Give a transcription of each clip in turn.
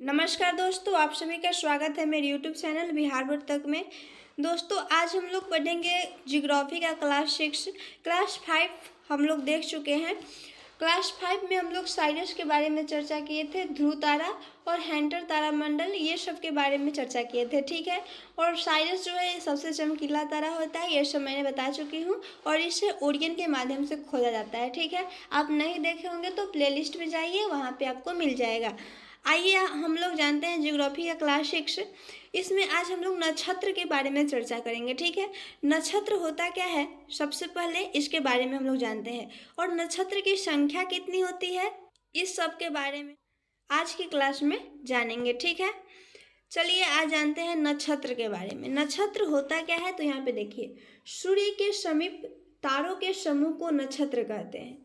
नमस्कार दोस्तों, आप सभी का स्वागत है मेरे यूट्यूब चैनल बिहार बोर्ड तक में। दोस्तों आज हम लोग पढ़ेंगे जियोग्राफी का क्लास 5 हम लोग देख चुके हैं। क्लास 5 में हम लोग साइरस के बारे में चर्चा किए थे, ध्रुव तारा और हैंटर तारामंडल ये सब के बारे में चर्चा किए थे, ठीक है। और साइरस जो है सबसे चमकीला तारा होता है, ये सब मैंने बता चुकी हूँ। और इसे ओरियन के माध्यम से खोजा जाता है, ठीक है। आप नहीं देखे होंगे तो प्लेलिस्ट में जाइए, वहाँ पे आपको मिल जाएगा। आइए हम लोग जानते हैं ज्योग्राफी का क्लास 6। इसमें आज हम लोग नक्षत्र के बारे में चर्चा करेंगे, ठीक है। नक्षत्र होता क्या है, सबसे पहले इसके बारे में हम लोग जानते हैं। और नक्षत्र की संख्या कितनी होती है, इस सब के बारे में आज की क्लास में जानेंगे, ठीक है। चलिए आज जानते हैं नक्षत्र के बारे में। नक्षत्र होता क्या है, तो यहाँ पे देखिए, सूर्य के समीप तारों के समूह को नक्षत्र कहते हैं।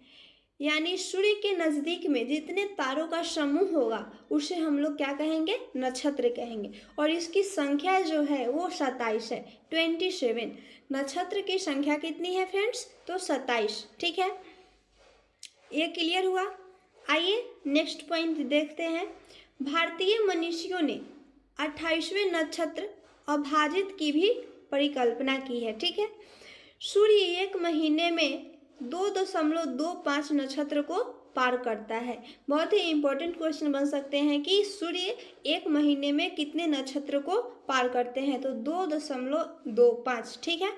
यानी सूर्य के नज़दीक में जितने तारों का समूह होगा उसे हम लोग क्या कहेंगे, नक्षत्र कहेंगे। और इसकी संख्या जो है वो 27 है, 27। नक्षत्र की संख्या कितनी है फ्रेंड्स, तो 27, ठीक है। ये क्लियर हुआ। आइए नेक्स्ट पॉइंट देखते हैं। भारतीय मनीषियों ने 28वें नक्षत्र अभाजित की भी परिकल्पना की है, ठीक है। सूर्य एक महीने में 2.25 नक्षत्र को पार करता है। बहुत ही इंपॉर्टेंट क्वेश्चन बन सकते हैं कि सूर्य एक महीने में कितने नक्षत्र को पार करते हैं, तो 2.25, ठीक है।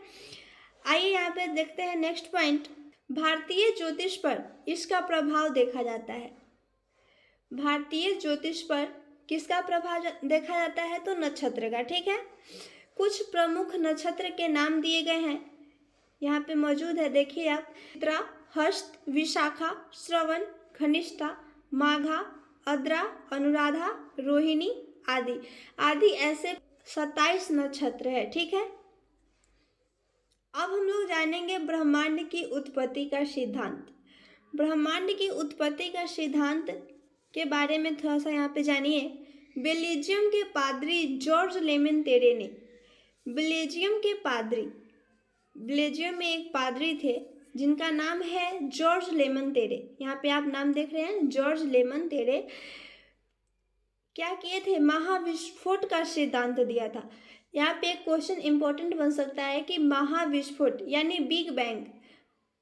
आइए यहाँ पे देखते हैं नेक्स्ट पॉइंट। भारतीय ज्योतिष पर इसका प्रभाव देखा जाता है। भारतीय ज्योतिष पर किसका प्रभाव देखा जाता है, तो नक्षत्र का, ठीक है। कुछ प्रमुख नक्षत्र के नाम दिए गए हैं, यहाँ पे मौजूद है, देखिए आप। चित्रा, हस्त, विशाखा, श्रवण, घनिष्ठा, माघा, अद्रा, अनुराधा, रोहिणी आदि आदि ऐसे 27 नक्षत्र है, ठीक है। अब हम लोग जानेंगे ब्रह्मांड की उत्पत्ति का सिद्धांत। ब्रह्मांड की उत्पत्ति का सिद्धांत के बारे में थोड़ा सा यहाँ पे जानिए। बेल्जियम के पादरी जॉर्ज लेमेंतेरे ने, बेल्जियम में एक पादरी थे जिनका नाम है जॉर्ज लेमेंतेरे। यहाँ पे आप नाम देख रहे हैं, जॉर्ज लेमेंतेरे क्या किए थे, महाविस्फोट का सिद्धांत दिया था। यहाँ पे एक क्वेश्चन इंपॉर्टेंट बन सकता है कि महाविस्फोट यानी बिग बैंग,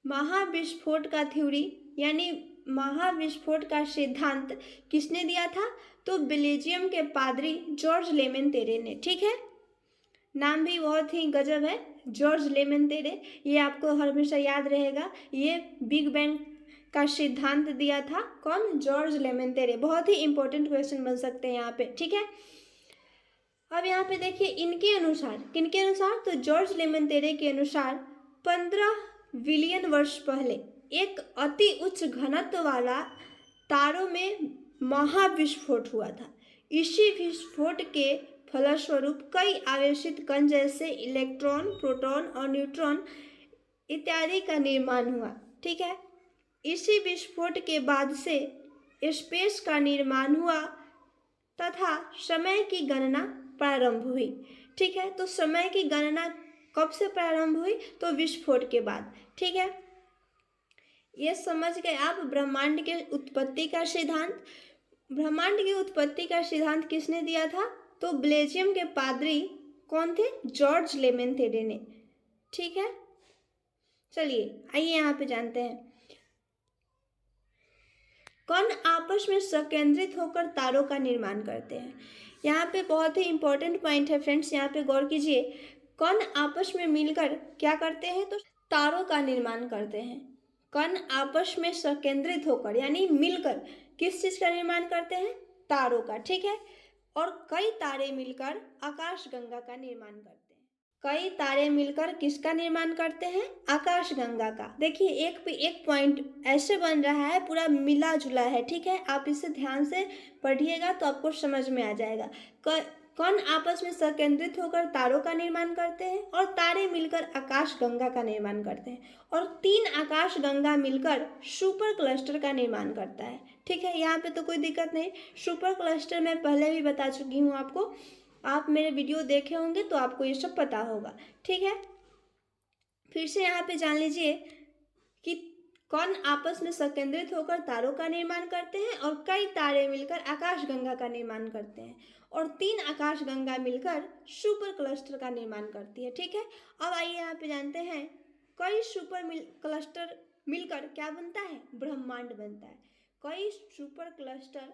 महाविस्फोट का थ्योरी यानी महाविस्फोट का सिद्धांत किसने दिया था, तो बेल्जियम के पादरी जॉर्ज लेमेंतेरे ने, ठीक है। नाम भी बहुत ही गजब है, जॉर्ज लेमेंतेरे, ये आपको हमेशा याद रहेगा। ये बिग बैंग का सिद्धांत दिया था कौन, जॉर्ज लेमेंतेरे। बहुत ही इंपॉर्टेंट क्वेश्चन बन सकते हैं यहाँ पे, ठीक है। अब यहाँ पे देखिए इनके अनुसार, किनके अनुसार, तो जॉर्ज लेमेंतेरे के अनुसार 15 बिलियन वर्ष पहले एक अति उच्च घनत्व वाला तारों में महाविस्फोट हुआ था। इसी विस्फोट के फलस्वरूप कई आवेशित कण जैसे इलेक्ट्रॉन, प्रोटॉन और न्यूट्रॉन इत्यादि का निर्माण हुआ, ठीक है। इसी विस्फोट के बाद से स्पेस का निर्माण हुआ तथा समय की गणना प्रारंभ हुई, ठीक है। तो समय की गणना कब से प्रारंभ हुई, तो विस्फोट के बाद, ठीक है। ये समझ गए आप ब्रह्मांड के उत्पत्ति का सिद्धांत। ब्रह्मांड की उत्पत्ति का सिद्धांत किसने दिया था, तो बेल्जियम के पादरी कौन थे, जॉर्ज लेमेंतेरे ने, ठीक है। चलिए आइए यहाँ पे जानते हैं। कण आपस में संकेंद्रित होकर तारों का निर्माण करते हैं। यहाँ पे बहुत ही इंपॉर्टेंट पॉइंट है फ्रेंड्स, यहाँ पे गौर कीजिए। कण आपस में मिलकर क्या करते हैं, तो तारों का निर्माण करते हैं। कण आपस में संकेंद्रित होकर यानी मिलकर किस चीज का निर्माण करते हैं, तारों का, ठीक है। और कई तारे मिलकर आकाशगंगा का निर्माण करते हैं। कई तारे मिलकर किसका निर्माण करते हैं, आकाशगंगा का। देखिए एक पे एक पॉइंट ऐसे बन रहा है, पूरा मिला जुला है, ठीक है। आप इसे ध्यान से पढ़िएगा तो आपको समझ में आ जाएगा। कण आपस में संकेंद्रित होकर तारों का निर्माण करते हैं और तारे मिलकर आकाशगंगा का निर्माण करते हैं। और 3 आकाशगंगा मिलकर सुपर क्लस्टर का निर्माण करता है, ठीक है। यहाँ पे तो कोई दिक्कत नहीं। सुपर क्लस्टर मैं पहले भी बता चुकी हूँ आपको, आप मेरे वीडियो देखे होंगे तो आपको ये सब पता होगा, ठीक है। फिर से यहाँ पे जान लीजिए कि कण आपस में संकेंद्रित होकर तारों का निर्माण करते हैं और कई तारे मिलकर आकाशगंगा का निर्माण करते हैं और 3 आकाशगंगा मिलकर सुपर क्लस्टर का निर्माण करती है। ठीक है, अब आइए यहाँ पे जानते हैं कई क्लस्टर मिलकर क्या बनता है, ब्रह्मांड बनता है। कई सुपर क्लस्टर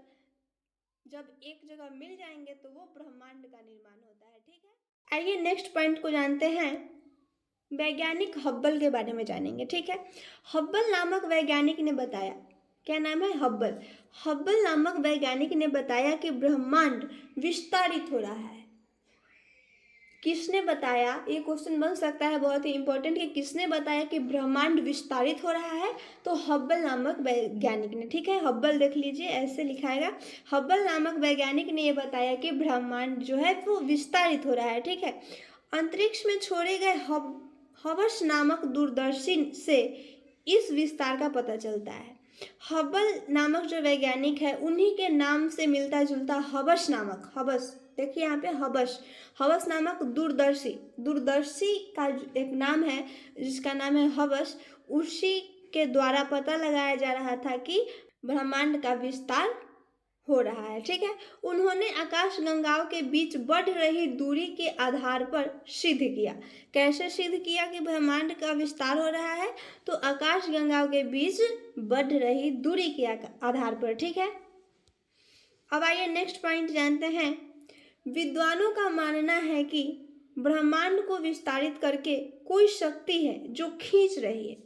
जब एक जगह मिल जाएंगे तो वो ब्रह्मांड का निर्माण होता है। ठीक है, आइए नेक्स्ट पॉइंट को जानते हैं, वैज्ञानिक हब्बल के बारे में जानेंगे। ठीक है, हब्बल नामक वैज्ञानिक ने बताया, क्या नाम है, हब्बल। हब्बल नामक वैज्ञानिक ने बताया कि ब्रह्मांड विस्तारित हो रहा है। किसने बताया, ये क्वेश्चन बन सकता है बहुत ही इंपॉर्टेंट, कि किसने बताया कि ब्रह्मांड विस्तारित हो रहा है, तो हब्बल नामक वैज्ञानिक ने। ठीक है, हब्बल देख लीजिए, ऐसे लिखाएगा, हब्बल नामक वैज्ञानिक ने ये बताया कि ब्रह्मांड जो है वो विस्तारित हो रहा है। ठीक है, अंतरिक्ष में छोड़े गए हबस नामक दूरदर्शी से इस विस्तार का पता चलता है। हब्बल नामक जो वैज्ञानिक है उन्हीं के नाम से मिलता जुलता हबस नामक, हबस देखिए यहाँ पे, हबस नामक दूरदर्शी का एक नाम है जिसका नाम है हबस, उसी के द्वारा पता लगाया जा रहा था कि ब्रह्मांड का विस्तार हो रहा है। ठीक है, उन्होंने आकाशगंगाओं के बीच बढ़ रही दूरी के आधार पर सिद्ध किया। कैसे सिद्ध किया कि ब्रह्मांड का विस्तार हो रहा है, तो आकाशगंगाओं के बीच बढ़ रही दूरी के आधार पर। ठीक है, अब आइए नेक्स्ट पॉइंट जानते हैं, विद्वानों का मानना है कि ब्रह्मांड को विस्तारित करके कोई शक्ति है जो खींच रही है,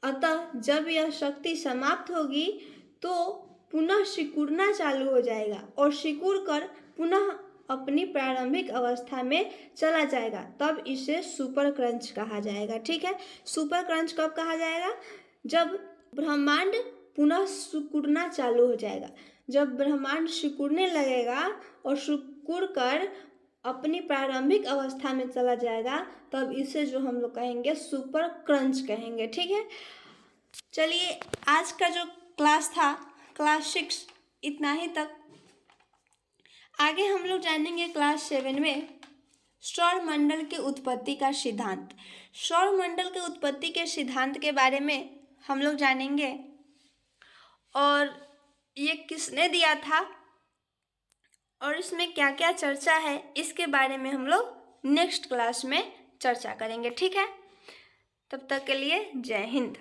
अतः जब यह शक्ति समाप्त होगी तो पुनः सिकुड़ना चालू हो जाएगा और सिकुड़ कर पुनः अपनी प्रारंभिक अवस्था में चला जाएगा, तब इसे सुपर क्रंच कहा जाएगा। ठीक है, सुपर क्रंच कब कहा जाएगा, जब ब्रह्मांड पुनः सिकुड़ना चालू हो जाएगा। जब ब्रह्मांड सिकुड़ने लगेगा और सिकुड़ कर अपनी प्रारंभिक अवस्था में चला जाएगा, तब इसे जो हम लोग कहेंगे सुपर क्रंच कहेंगे। ठीक है, चलिए आज का जो क्लास था, क्लास 6, इतना ही तक। आगे हम लोग जानेंगे क्लास 7 में सौर मंडल के उत्पत्ति का सिद्धांत। सौर मंडल के उत्पत्ति के सिद्धांत के बारे में हम लोग जानेंगे और ये किसने दिया था और इसमें क्या क्या चर्चा है, इसके बारे में हम लोग नेक्स्ट क्लास में चर्चा करेंगे। ठीक है, तब तक के लिए जय हिंद।